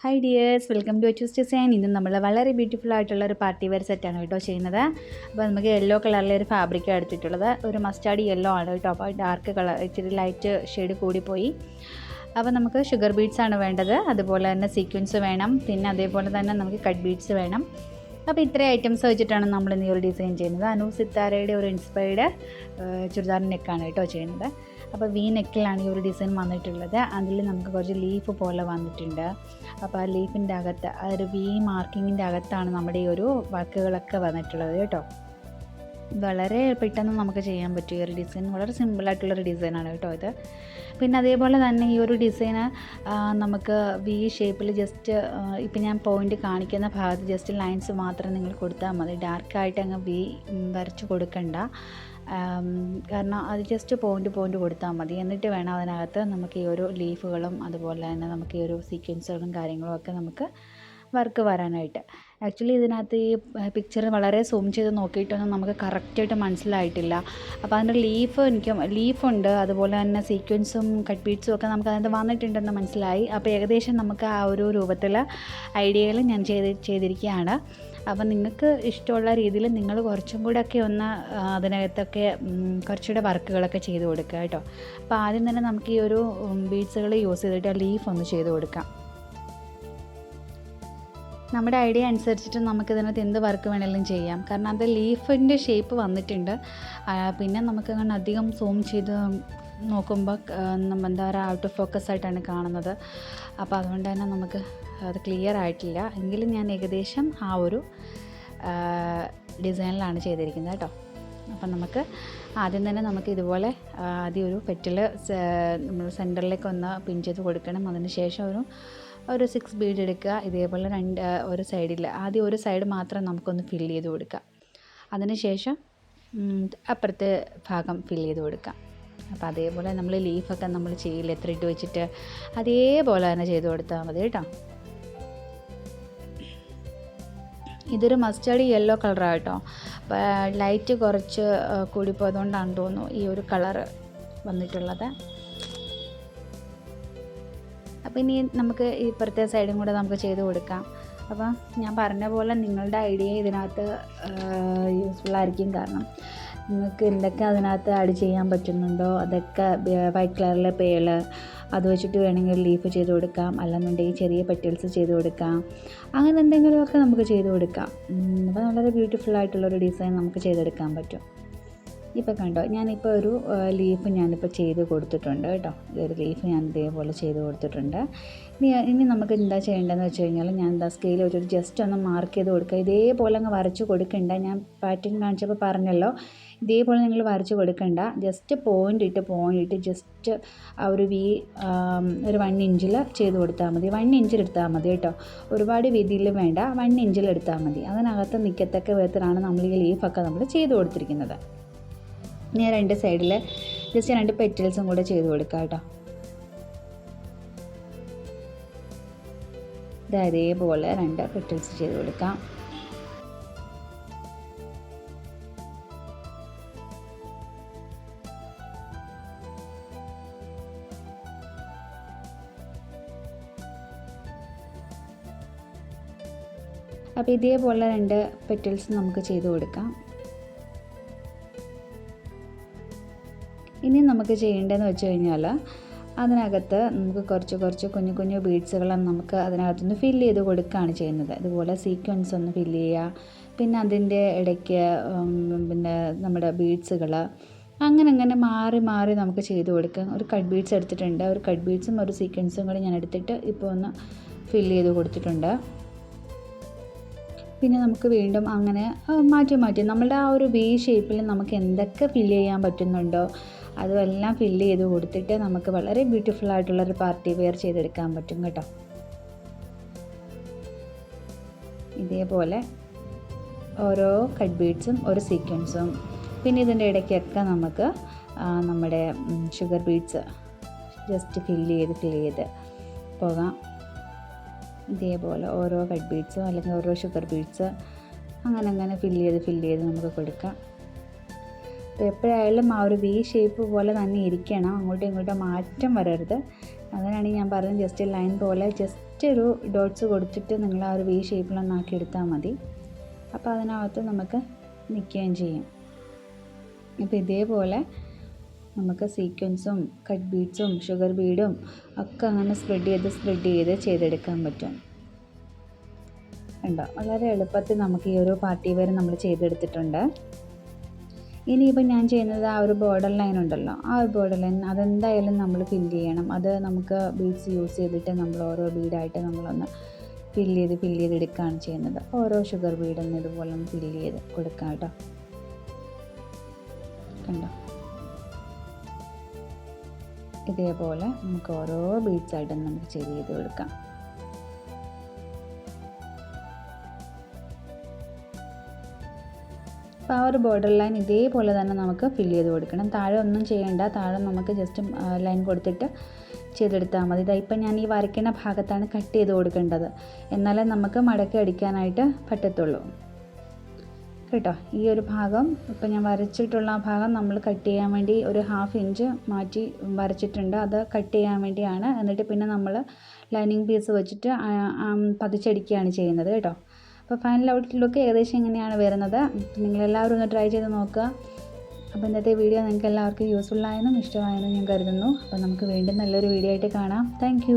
Hi dears, welcome to AchusDesign. ഇന്ന് നമ്മൾ വളരെ ബ്യൂട്ടിഫുൾ ആയിട്ടുള്ള ഒരു പാർട്ടി വെയർ സെറ്റാണ് കേട്ടോ ചെയ്യുന്നത്. അപ്പോൾ നമുക്ക് യെല്ലോ കളറിലെ ഒരു ഫാബ്രിക്കാണ് എടുത്തിട്ടുള്ളത്. ഒരു മസ്റ്റാർഡ് യെല്ലോ ആണ് കേട്ടോ. അപ്പോൾ ഡാർക്ക് കളർ ഇച്ചിരി ലൈറ്റ് ഷെയ്ഡ് കൂടിപ്പോയി. അപ്പോൾ നമുക്ക് ഷുഗർ ബീഡ്സ് ആണ് വേണ്ടത്. അതുപോലെ തന്നെ സീക്വൻസ് വേണം. പിന്നെ അതേപോലെ തന്നെ നമുക്ക് കട്ട് ബീഡ്സ് വേണം. അപ്പോൾ ഇത്രയും ഐറ്റംസ് വെച്ചിട്ടാണ് നമ്മൾ ഇന്ന് ഒരു ഡിസൈൻ ചെയ്യുന്നത്. സിത്താരയുടെ ഒരു ഇൻസ്പയർഡ് ചുരിദാർ നെക്കാണ് കേട്ടോ ചെയ്യുന്നത്. അപ്പോൾ വി നെക്കിലാണ് ഈ ഒരു ഡിസൈൻ വന്നിട്ടുള്ളത്. അതിൽ നമുക്ക് കുറച്ച് ലീഫ് പോലെ വന്നിട്ടുണ്ട്. അപ്പോൾ ആ ലീഫിൻ്റെ അകത്ത് ആ ഒരു വി മാർക്കിങ്ങിൻ്റെ അകത്താണ് നമ്മുടെ ഈ ഒരു വർക്കുകളൊക്കെ വന്നിട്ടുള്ളത് കേട്ടോ. വളരെ പെട്ടെന്ന് നമുക്ക് ചെയ്യാൻ പറ്റിയ ഒരു ഡിസൈൻ, വളരെ സിമ്പിളായിട്ടുള്ളൊരു ഡിസൈനാണ് കേട്ടോ ഇത്. പിന്നെ അതേപോലെ തന്നെ ഈ ഒരു ഡിസൈന് നമുക്ക് വി ഷേപ്പിൽ ജസ്റ്റ് ഇപ്പം ഞാൻ പോയിൻ്റ് കാണിക്കുന്ന ഭാഗത്ത് ജസ്റ്റ് ലൈൻസ് മാത്രം നിങ്ങൾ കൊടുത്താൽ മതി. ഡാർക്കായിട്ട് അങ്ങ് വി വരച്ച് കൊടുക്കണ്ട. കാരണം അത് ജസ്റ്റ് പോയിൻ്റ് കൊടുത്താൽ മതി. എന്നിട്ട് വേണം അതിനകത്ത് നമുക്ക് ഈ ഒരു ലീഫുകളും അതുപോലെ തന്നെ നമുക്ക് ഈ ഒരു സീക്വൻസുകളും കാര്യങ്ങളും ഒക്കെ നമുക്ക് വർക്ക് വരാനായിട്ട്. ആക്ച്വലി ഇതിനകത്ത് ഈ പിക്ചർ വളരെ സൂം ചെയ്ത് നോക്കിയിട്ടൊന്നും നമുക്ക് കറക്റ്റായിട്ട് മനസ്സിലായിട്ടില്ല. അപ്പോൾ അതിൻ്റെ ലീഫുണ്ട്, അതുപോലെ തന്നെ സീക്വൻസും കട്ട് ബീഡ്സും ഒക്കെ നമുക്ക് അതിനകത്ത് വന്നിട്ടുണ്ടെന്ന് മനസ്സിലായി. അപ്പോൾ ഏകദേശം നമുക്ക് ആ ഒരു രൂപത്തിൽ ഐഡിയയിൽ ഞാൻ ചെയ്തിരിക്കുകയാണ്. അപ്പം നിങ്ങൾക്ക് ഇഷ്ടമുള്ള രീതിയിൽ നിങ്ങൾ കുറച്ചും കൂടെ ഒക്കെ ഒന്ന് അതിനകത്തൊക്കെ കുറച്ചുകൂടെ വർക്കുകളൊക്കെ ചെയ്ത് കൊടുക്കുക കേട്ടോ. അപ്പോൾ ആദ്യം തന്നെ നമുക്ക് ഈ ഒരു ബീഡ്സുകൾ യൂസ് ചെയ്തിട്ട് ലീഫ് ഒന്ന് ചെയ്ത് കൊടുക്കാം. നമ്മുടെ ഐഡിയ അനുസരിച്ചിട്ട് നമുക്കിതിനകത്ത് എന്ത് വർക്ക് വേണമെങ്കിലും ചെയ്യാം. കാരണം അത് ലീഫിൻ്റെ ഷേപ്പ് വന്നിട്ടുണ്ട്. പിന്നെ നമുക്കങ്ങനെ അധികം സൂം ചെയ്ത് നോക്കുമ്പോൾ എന്താ പറയുക, ഔട്ട് ഓഫ് ഫോക്കസ് ആയിട്ടാണ് കാണുന്നത്. അപ്പോൾ അതുകൊണ്ട് തന്നെ നമുക്ക് അത് ക്ലിയർ ആയിട്ടില്ല. എങ്കിലും ഞാൻ ഏകദേശം ആ ഒരു ഡിസൈനിലാണ് ചെയ്തിരിക്കുന്നത് കേട്ടോ. അപ്പം നമുക്ക് ആദ്യം തന്നെ നമുക്ക് ഇതുപോലെ ആദ്യം ഒരു പെറ്റിൽ നമ്മൾ സെൻറ്ററിലേക്ക് ഒന്ന് പിൻ ചെയ്ത് കൊടുക്കണം. അതിന് ശേഷം ഒരു 6 ബീഡ് എടുക്കുക. ഇതേപോലെ ഒരു സൈഡിൽ ആദ്യം ഒരു സൈഡ് മാത്രം നമുക്കൊന്ന് ഫില്ല് ചെയ്ത് കൊടുക്കാം. അതിന് ശേഷം അപ്പുറത്തെ ഭാഗം ഫില്ല് ചെയ്ത് കൊടുക്കാം. അപ്പോൾ അതേപോലെ നമ്മൾ ലീഫൊക്കെ നമ്മൾ ചെയ്യില്ലേ ത്രെഡ് വെച്ചിട്ട്, അതേപോലെ തന്നെ ചെയ്ത് കൊടുത്താൽ മതി കേട്ടോ. ഇതൊരു മസ്റ്റാർഡ് യെല്ലോ കളറാണ് കേട്ടോ. അപ്പോൾ ലൈറ്റ് കുറച്ച് കൂടിപ്പോയതുകൊണ്ടാണ് തോന്നുന്നു ഈ ഒരു കളറ് വന്നിട്ടുള്ളത്. അപ്പോൾ ഇനി നമുക്ക് ഇപ്പുറത്തെ സൈഡും കൂടെ നമുക്ക് ചെയ്ത് കൊടുക്കാം. അപ്പം ഞാൻ പറഞ്ഞ പോലെ നിങ്ങളുടെ ഐഡിയ ഇതിനകത്ത് യൂസ്ഫുള്ളായിരിക്കും. കാരണം നിങ്ങൾക്ക് എന്തൊക്കെ അതിനകത്ത് ആഡ് ചെയ്യാൻ പറ്റുന്നുണ്ടോ അതൊക്കെ വൈറ്റ് കളറിലെ പേള് അത് വെച്ചിട്ട് വേണമെങ്കിൽ ലീഫ് ചെയ്ത് കൊടുക്കാം, അല്ലെന്നുണ്ടെങ്കിൽ ചെറിയ പെറ്റൽസ് ചെയ്ത് കൊടുക്കാം. അങ്ങനെ എന്തെങ്കിലുമൊക്കെ നമുക്ക് ചെയ്ത് കൊടുക്കാം. അപ്പോൾ വളരെ ബ്യൂട്ടിഫുള്ളായിട്ടുള്ളൊരു ഡിസൈൻ നമുക്ക് ചെയ്തെടുക്കാൻ പറ്റും. ഇപ്പോൾ കണ്ടോ, ഞാനിപ്പോൾ ഒരു ലീഫ് ഞാനിപ്പോൾ ചെയ്ത് കൊടുത്തിട്ടുണ്ട് കേട്ടോ. ഈ ഒരു ലീഫ് ഞാൻ ഇതേപോലെ ചെയ്ത് കൊടുത്തിട്ടുണ്ട്. ഇനി നമുക്ക് എന്താ ചെയ്യേണ്ടതെന്ന് വെച്ച് കഴിഞ്ഞാൽ ഞാൻ സ്കെയിൽ വെച്ചിട്ട് ജസ്റ്റ് ഒന്ന് മാർക്ക് ചെയ്ത് കൊടുക്കുക. ഇതേപോലെ അങ്ങ് വരച്ച് കൊടുക്കണ്ട. ഞാൻ പാറ്റേൺ കാണിച്ചപ്പോൾ പറഞ്ഞല്ലോ, ഇതേപോലെ നിങ്ങൾ വരച്ച് കൊടുക്കണ്ട. ജസ്റ്റ് പോയിൻ്റ് ഇട്ട് ജസ്റ്റ് ആ ഒരു ഒരു 1 ഇഞ്ചിൽ ചെയ്ത് കൊടുത്താൽ മതി. 1 ഇഞ്ചിൽ എടുത്താൽ മതി കേട്ടോ. ഒരുപാട് വീതിയിൽ വേണ്ട, 1 ഇഞ്ചിൽ എടുത്താൽ മതി. അതിനകത്ത് നിൽക്കത്തക്ക വിധത്തിലാണ് നമ്മൾ ഈ ലീഫൊക്കെ നമ്മൾ ചെയ്ത് കൊടുത്തിരിക്കുന്നത്. ഇനി 2 സൈഡിൽ ജസ്റ്റ് 2 പെറ്റൽസും കൂടെ ചെയ്ത് കൊടുക്കാം കേട്ടോ. ഇതേപോലെ 2 പെറ്റൽസ് ചെയ്ത് കൊടുക്കാം. അപ്പോൾ ഇതേപോലെ 2 പെറ്റൽസ് നമുക്ക് ചെയ്ത് കൊടുക്കാം. ഇനി നമുക്ക് ചെയ്യേണ്ടതെന്ന് വെച്ച് കഴിഞ്ഞാൽ അതിനകത്ത് നമുക്ക് കുറച്ച് കുഞ്ഞു ബീഡ്സുകൾ നമുക്ക് അതിനകത്തുനിന്ന് ഫില്ല് ചെയ്ത് കൊടുക്കുകയാണ് ചെയ്യുന്നത്. അതുപോലെ സീക്വൻസ് ഒന്ന് ഫില്ല് ചെയ്യുക. പിന്നെ അതിൻ്റെ ഇടയ്ക്ക് പിന്നെ നമ്മുടെ ബീഡ്സുകൾ അങ്ങനെ മാറി നമുക്ക് ചെയ്ത് കൊടുക്കാം. ഒരു കട്ട് ബീഡ്സ് എടുത്തിട്ടുണ്ട്. ഒരു കട്ട് ബീഡ്സും ഒരു സീക്വൻസും കൂടി ഞാൻ എടുത്തിട്ട് ഇപ്പോൾ ഒന്ന് ഫില്ല് ചെയ്ത് കൊടുത്തിട്ടുണ്ട്. പിന്നെ നമുക്ക് വീണ്ടും അങ്ങനെ മാറ്റി നമ്മളുടെ ആ ഒരു വി ഷേപ്പിൽ നമുക്ക് എന്തൊക്കെ ഫില്ല് ചെയ്യാൻ പറ്റുന്നുണ്ടോ അതെല്ലാം ഫില്ല് ചെയ്ത് കൊടുത്തിട്ട് നമുക്ക് വളരെ ബ്യൂട്ടിഫുൾ ആയിട്ടുള്ളൊരു പാർട്ടി വെയർ ചെയ്തെടുക്കാൻ പറ്റും കേട്ടോ. ഇതേപോലെ ഓരോ കട്ട് ബീഡ്സും ഒരു സീക്വൻസും പിന്നെ ഇതിൻ്റെ ഇടയ്ക്കൊക്കെ നമുക്ക് നമ്മുടെ ഷുഗർ ബീഡ്സ് ജസ്റ്റ് ഫില്ല് ചെയ്ത് പോകാം. ഇതേപോലെ ഓരോ കട്ട് ബീഡ്സും അല്ലെങ്കിൽ ഓരോ ഷുഗർ ബീഡ്സ് അങ്ങനെ ഫില്ല് ചെയ്ത് നമുക്ക് കൊടുക്കാം. അപ്പോൾ എപ്പോഴായാലും ആ ഒരു വി ഷേപ്പ് പോലെ തന്നെ ഇരിക്കണം, അങ്ങോട്ടും ഇങ്ങോട്ടും മാറ്റം വരരുത്. അതിനാണ് ഞാൻ പറഞ്ഞത് ജസ്റ്റ് ലൈൻ പോലെ ജസ്റ്റ് ജസ്റ്റ് ഒരു ഡോട്ട്സ് കൊടുത്തിട്ട് നിങ്ങൾ ആ ഒരു വി ഷേപ്പിലൊന്നാക്കി എടുത്താൽ മതി. അപ്പോൾ അതിനകത്ത് നമുക്ക് നിൽക്കുകയും ചെയ്യും. അപ്പോൾ ഇതേപോലെ നമുക്ക് സീക്വൻസും കട്ട് ബീഡ്സും ഷുഗർ ബീഡും ഒക്കെ അങ്ങനെ സ്പ്രെഡ് ചെയ്ത് ചെയ്തെടുക്കാൻ പറ്റും. ഉണ്ടോ? വളരെ എളുപ്പത്തിൽ നമുക്ക് ഈ ഒരു പാർട്ടി വെയർ നമ്മൾ ചെയ്തെടുത്തിട്ടുണ്ട്. ഇനിയിപ്പോൾ ഞാൻ ചെയ്യുന്നത് ആ ഒരു ബോർഡർ ലൈൻ ഉണ്ടല്ലോ, ആ ഒരു ബോർഡർ ലൈൻ അതെന്തായാലും നമ്മൾ ഫില്ല് ചെയ്യണം. അത് നമുക്ക് ബീഡ്സ് യൂസ് ചെയ്തിട്ട് നമ്മൾ ഓരോ ബീഡായിട്ട് നമ്മളൊന്ന് ഫില്ല് ചെയ്തെടുക്കുകയാണ് ചെയ്യുന്നത്. ഓരോ ഷുഗർ ബീഡൊന്ന് ഇതുപോലെ ഒന്ന് ഫില്ല് ചെയ്ത് കൊടുക്കാം കേട്ടോ. കണ്ടോ? ഇതേപോലെ നമുക്ക് ഓരോ ബീഡ്സായിട്ടും നമുക്ക് ചെയ്ത് കൊടുക്കാം. അപ്പോൾ ആ ഒരു ബോർഡർ ലൈൻ ഇതേപോലെ തന്നെ നമുക്ക് ഫില്ല് ചെയ്ത് കൊടുക്കണം. താഴെ ഒന്നും ചെയ്യേണ്ട, താഴെ നമുക്ക് ജസ്റ്റ് ലൈൻ കൊടുത്തിട്ട് ചെയ്തെടുത്താൽ മതി. ഇപ്പം ഞാൻ ഈ വരയ്ക്കുന്ന ഭാഗത്താണ് കട്ട് ചെയ്ത് കൊടുക്കേണ്ടത്, എന്നാലേ നമുക്ക് മടക്കി അടിക്കാനായിട്ട് പറ്റത്തുള്ളൂ കേട്ടോ. ഈ ഒരു ഭാഗം ഇപ്പം ഞാൻ വരച്ചിട്ടുള്ള ആ ഭാഗം നമ്മൾ കട്ട് ചെയ്യാൻ വേണ്ടി ഒരു 1/2 ഇഞ്ച് മാറ്റി വരച്ചിട്ടുണ്ട്. അത് കട്ട് ചെയ്യാൻ വേണ്ടിയാണ്. എന്നിട്ട് പിന്നെ നമ്മൾ ലൈനിങ് പീസ് വെച്ചിട്ട് പതിച്ചടിക്കുകയാണ് ചെയ്യുന്നത് കേട്ടോ. അപ്പോൾ ഫൈനൽ ഔട്ട്ലുക്ക് ഏകദേശം ഇങ്ങനെയാണ് വരുന്നത്. നിങ്ങളെല്ലാവരും ഒന്ന് ട്രൈ ചെയ്ത് നോക്കുക. അപ്പോൾ ഇന്നത്തെ വീഡിയോ നിങ്ങൾക്ക് എല്ലാവർക്കും യൂസ്ഫുള്ളായെന്നും ഇഷ്ടമായെന്നും ഞാൻ കരുതുന്നു. അപ്പോൾ നമുക്ക് വീണ്ടും നല്ലൊരു വീഡിയോ ആയിട്ട് കാണാം. താങ്ക്